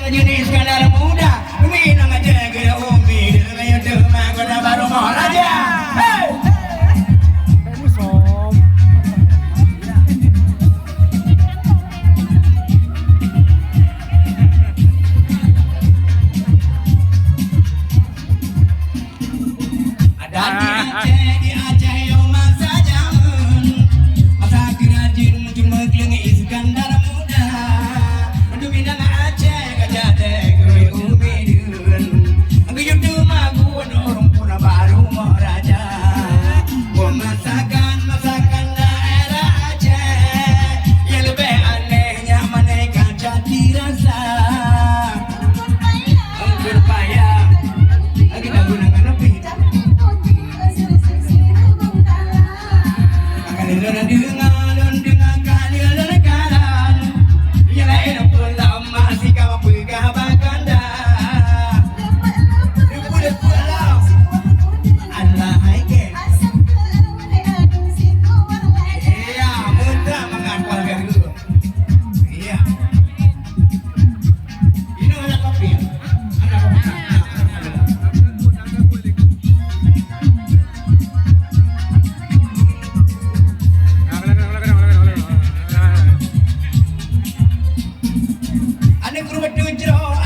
sejenis skandal muda minang aja gede umi dengan demang kota baru mau raja. Di Aceh yo masa jaman masa kerajin cuma kelengi Iskandar muda aduh minang Aceh gajah gue umi dun aku yudu maguan orang puna baru mau raja masakan daerah Aceh yang lebih anehnya maneka jadi rasa anggur payah lagi tak gunakan lebih dengan kalian kalan yang lain pun lama si kau pegah baganda depu lah Allah hai ke iya mudah mengapa garu iya ini ada kopi ada guru berdujro